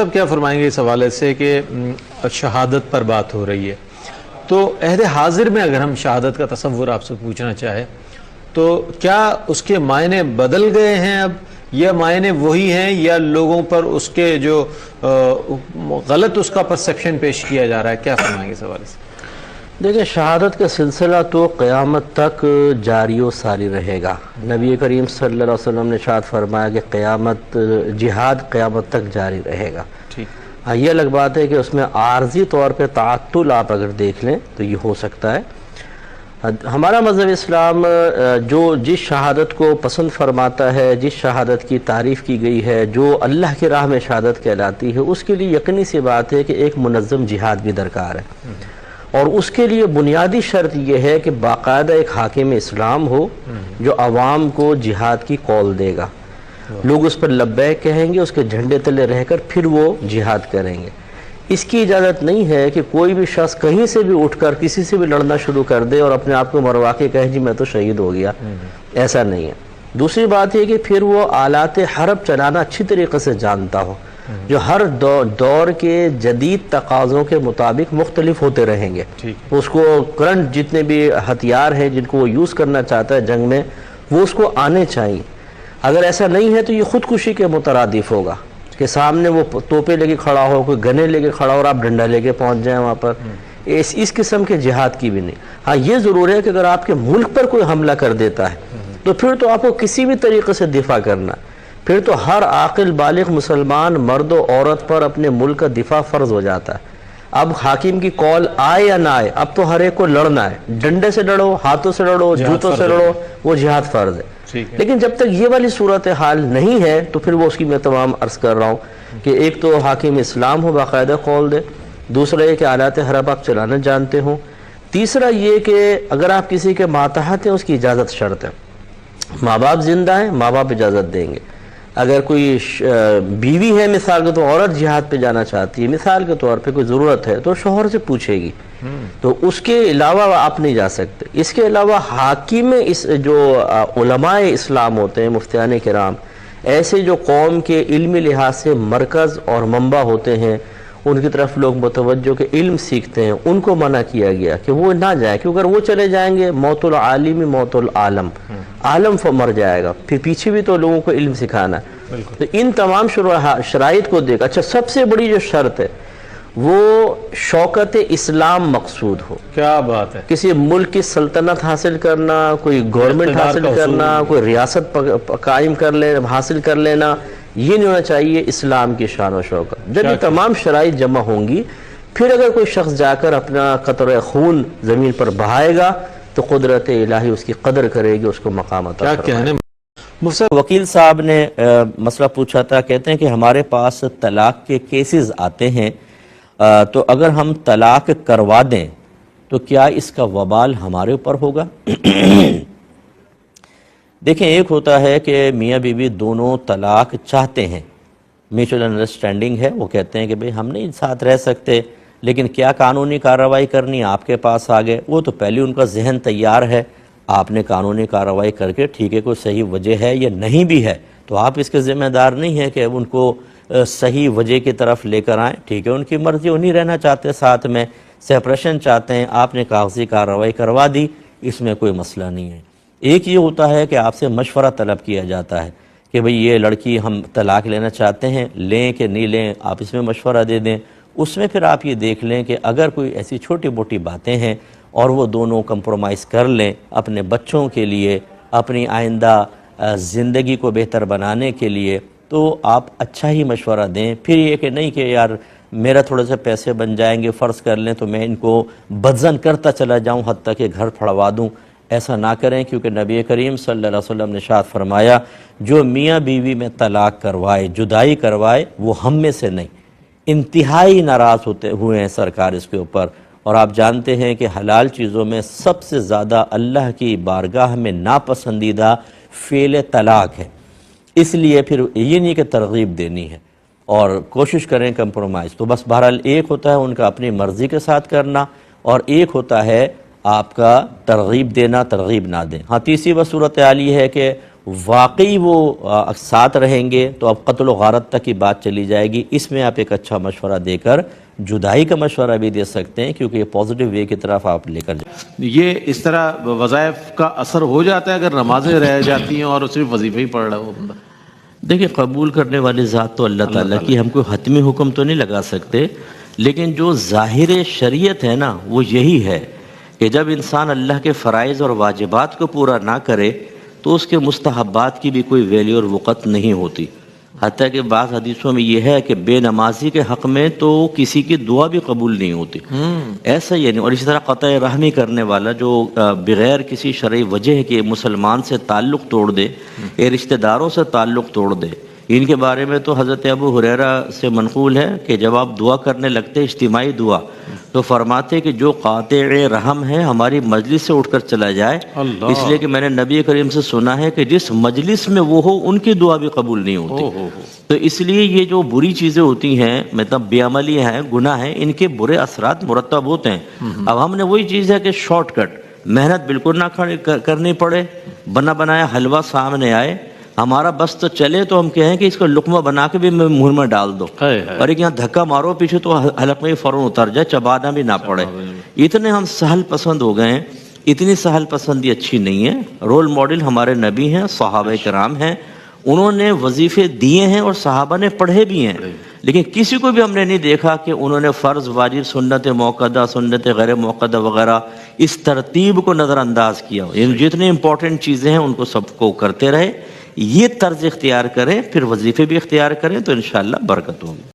اب کیا فرمائیں گے اس حوالے سے کہ شہادت پر بات ہو رہی ہے، تو عہد حاضر میں اگر ہم شہادت کا تصور آپ سے پوچھنا چاہے تو کیا اس کے معنی بدل گئے ہیں اب، یا معنی وہی ہیں، یا لوگوں پر اس کے جو غلط اس کا پرسیپشن پیش کیا جا رہا ہے؟ کیا فرمائیں گے اس حوالے سے؟ دیکھیں، شہادت کا سلسلہ تو قیامت تک جاری و ساری رہے گا۔ نبی کریم صلی اللہ علیہ وسلم نے ارشاد فرمایا کہ جہاد قیامت تک جاری رہے گا۔ ہاں، یہ الگ بات ہے کہ اس میں عارضی طور پہ تعطل آپ اگر دیکھ لیں تو یہ ہو سکتا ہے۔ ہمارا مذہب اسلام جس شہادت کو پسند فرماتا ہے، جس شہادت کی تعریف کی گئی ہے، جو اللہ کی راہ میں شہادت کہلاتی ہے، اس کے لیے یقینی سی بات ہے کہ ایک منظم جہاد بھی درکار ہے، اور اس کے لیے بنیادی شرط یہ ہے کہ باقاعدہ ایک حاکم اسلام ہو جو عوام کو جہاد کی کال دے گا، لوگ اس پر لبیک کہیں گے، اس کے جھنڈے تلے رہ کر پھر وہ جہاد کریں گے۔ اس کی اجازت نہیں ہے کہ کوئی بھی شخص کہیں سے بھی اٹھ کر کسی سے بھی لڑنا شروع کر دے اور اپنے آپ کو مروا کے کہے جی میں تو شہید ہو گیا، ایسا نہیں ہے۔ دوسری بات یہ کہ پھر وہ آلات حرب چلانا اچھی طریقے سے جانتا ہو، جو ہر دور کے جدید تقاضوں کے مطابق مختلف ہوتے رہیں گے۔ اس کو کرنٹ جتنے بھی ہتھیار ہیں جن کو وہ یوز کرنا چاہتا ہے جنگ میں، وہ اس کو آنے چاہیے۔ اگر ایسا نہیں ہے تو یہ خودکشی کے مترادف ہوگا کہ سامنے وہ توپے لے کے کھڑا ہو، کوئی گنے لے کے کھڑا ہو اور آپ ڈنڈا لے کے پہنچ جائیں وہاں پر۔ اس قسم کے جہاد کی بھی نہیں۔ ہاں، یہ ضرور ہے کہ اگر آپ کے ملک پر کوئی حملہ کر دیتا ہے تو پھر تو آپ کو کسی بھی طریقے سے دفاع کرنا ہے، پھر تو ہر عاقل بالغ مسلمان مرد و عورت پر اپنے ملک کا دفاع فرض ہو جاتا ہے۔ اب حاکم کی کال آئے یا نہ آئے، اب تو ہر ایک کو لڑنا ہے، ڈنڈے سے لڑو، ہاتھوں سے لڑو، جوتوں سے لڑو، وہ جہاد فرض ہے۔ لیکن جب تک یہ والی صورتحال نہیں ہے تو پھر وہ اس کی میں تمام عرض کر رہا ہوں کہ ایک تو حاکم اسلام ہو، باقاعدہ قول دے، دوسرا یہ کہ آلات حرب آپ چلانا جانتے ہوں، تیسرا یہ کہ اگر آپ کسی کے ماتحت ہیں اس کی اجازت شرط ہے۔ ماں باپ زندہ ہیں، ماں باپ اجازت دیں گے۔ اگر کوئی بیوی ہے مثال کے تو عورت جہاد پہ جانا چاہتی ہے مثال کے طور پہ، کوئی ضرورت ہے تو شوہر سے پوچھے گی، تو اس کے علاوہ آپ نہیں جا سکتے۔ اس کے علاوہ حاکم جو علماء اسلام ہوتے ہیں، مفتیان کرام، ایسے جو قوم کے علمی لحاظ سے مرکز اور منبع ہوتے ہیں، ان کی طرف لوگ متوجہ کے علم سیکھتے ہیں، ان کو منع کیا گیا کہ وہ نہ جائیں، کیونکہ اگر وہ چلے جائیں گے موت العالم موت العالم، عالم مر جائے گا، پھر پیچھے بھی تو لوگوں کو علم سکھانا ہے۔ تو ان تمام شرائط کو دیکھ، اچھا سب سے بڑی جو شرط ہے وہ شوکت اسلام مقصود ہو۔ کیا بات ہے! کسی ملک کی سلطنت حاصل کرنا، کوئی گورنمنٹ حاصل کرنا، کوئی ریاست قائم حاصل کر لینا، یہ نہیں ہونا چاہیے اسلام کی شان و شوکت۔ جب یہ تمام شرائط جمع ہوں گی، پھر اگر کوئی شخص جا کر اپنا قطرہ خون زمین پر بہائے گا تو قدرت الہی اس کی قدر کرے گی، اس کو مقام عطا فرمائے گی۔ وکیل صاحب نے مسئلہ پوچھا تھا، کہتے ہیں کہ ہمارے پاس طلاق کے کیسز آتے ہیں، تو اگر ہم طلاق کروا دیں تو کیا اس کا وبال ہمارے اوپر ہوگا؟ دیکھیں، ایک ہوتا ہے کہ میاں بیوی دونوں طلاق چاہتے ہیں، میوچل انڈرسٹینڈنگ ہے، وہ کہتے ہیں کہ بھئی ہم نہیں ساتھ رہ سکتے، لیکن کیا قانونی کارروائی کرنی آپ کے پاس آگے، وہ تو پہلے ان کا ذہن تیار ہے، آپ نے قانونی کارروائی کر کے ٹھیک ہے، کوئی صحیح وجہ ہے یا نہیں بھی ہے تو آپ اس کے ذمہ دار نہیں ہیں کہ ان کو صحیح وجہ کی طرف لے کر آئیں، ٹھیک ہے، ان کی مرضی، انہیں رہنا چاہتے ساتھ میں، سیپریشن چاہتے ہیں، آپ نے کاغذی کارروائی کروا دی، اس میں کوئی مسئلہ نہیں ہے۔ ایک یہ ہوتا ہے کہ آپ سے مشورہ طلب کیا جاتا ہے کہ بھئی یہ لڑکی ہم طلاق لینا چاہتے ہیں، لیں کہ نہیں لیں، آپ اس میں مشورہ دے دیں۔ اس میں پھر آپ یہ دیکھ لیں کہ اگر کوئی ایسی چھوٹی موٹی باتیں ہیں اور وہ دونوں کمپرومائز کر لیں اپنے بچوں کے لیے، اپنی آئندہ زندگی کو بہتر بنانے کے لیے، تو آپ اچھا ہی مشورہ دیں۔ پھر یہ کہ نہیں کہ یار میرا تھوڑے سے پیسے بن جائیں گے فرض کر لیں تو میں ان کو بدزن کرتا چلا جاؤں حتیٰ کہ گھر پھڑوا دوں، ایسا نہ کریں، کیونکہ نبی کریم صلی اللہ علیہ وسلم نے ارشاد فرمایا جو میاں بیوی میں طلاق کروائے، جدائی کروائے، وہ ہم میں سے نہیں۔ انتہائی ناراض ہوئے ہیں سرکار اس کے اوپر، اور آپ جانتے ہیں کہ حلال چیزوں میں سب سے زیادہ اللہ کی بارگاہ میں ناپسندیدہ فعل طلاق ہے، اس لیے پھر یہ نہیں کہ ترغیب دینی ہے اور کوشش کریں کمپرومائز۔ تو بس بہرحال ایک ہوتا ہے ان کا اپنی مرضی کے ساتھ کرنا، اور ایک ہوتا ہے آپ کا ترغیب دینا، ترغیب نہ دیں۔ ہاں، تیسری وہ صورتحال یہ ہے کہ واقعی وہ ساتھ رہیں گے تو اب قتل و غارت تک کی بات چلی جائے گی. اس میں آپ ایک اچھا مشورہ دے کر جدائی کا مشورہ بھی دے سکتے ہیں، کیونکہ یہ پازیٹیو وے کی طرف آپ لے کر جائیں. یہ اس طرح وظائف کا اثر ہو جاتا ہے اگر نمازیں رہ جاتی ہیں اور صرف وظیفے ہی پڑھ رہا ہو بندہ؟ دیکھیں، قبول کرنے والی ذات تو اللہ تعالیٰ کی، ہم کوئی حتمی حکم تو نہیں لگا سکتے، لیکن جو ظاہر شریعت ہے نا وہ یہی ہے کہ جب انسان اللہ کے فرائض اور واجبات کو پورا نہ کرے تو اس کے مستحبات کی بھی کوئی ویلیو اور وقت نہیں ہوتی. حتیٰ کہ بعض حدیثوں میں یہ ہے کہ بے نمازی کے حق میں تو کسی کی دعا بھی قبول نہیں ہوتی. ایسا یہ نہیں. اور اسی طرح قطع رحمی کرنے والا جو بغیر کسی شرعی وجہ کے مسلمان سے تعلق توڑ دے یا رشتہ داروں سے تعلق توڑ دے، ان کے بارے میں تو حضرت ابو ہریرہ سے منقول ہے کہ جب آپ دعا کرنے لگتے اجتماعی دعا تو فرماتے کہ جو قاطع رحم ہے ہماری مجلس سے اٹھ کر چلا جائے، اس لیے کہ میں نے نبی کریم سے سنا ہے کہ جس مجلس میں وہ ہو ان کی دعا بھی قبول نہیں ہوتی. تو اس لیے یہ جو بری چیزیں ہوتی ہیں، مطلب بے عملی ہیں، گناہ ہیں، ان کے برے اثرات مرتب ہوتے ہیں. اب ہم نے وہی چیز ہے کہ شارٹ کٹ محنت بالکل نہ کرنی پڑے، بنا بنایا حلوہ سامنے آئے، ہمارا بس تو چلے تو ہم کہیں کہ اس کو لقمہ بنا کے بھی منہ میں ڈال دو، اور ایک یہاں دھکا مارو پیچھے تو حلق میں فوراً اتر جائے، چبانا بھی نہ پڑے. اتنے ہم سہل پسند ہو گئے ہیں. اتنی سہل پسندی اچھی نہیں ہے. رول ماڈل ہمارے نبی ہیں، صحابہ کرام ہیں، انہوں نے وظیفے دیے ہیں اور صحابہ نے پڑھے بھی ہیں، لیکن کسی کو بھی ہم نے نہیں دیکھا کہ انہوں نے فرض، واجب، سنت موقدہ، سنت غیر موقدہ وغیرہ اس ترتیب کو نظر انداز کیا. جتنے امپورٹنٹ چیزیں ہیں ان کو سب کو کرتے رہے. یہ طرز اختیار کریں، پھر وظیفے بھی اختیار کریں تو انشاءاللہ برکت ہوگی.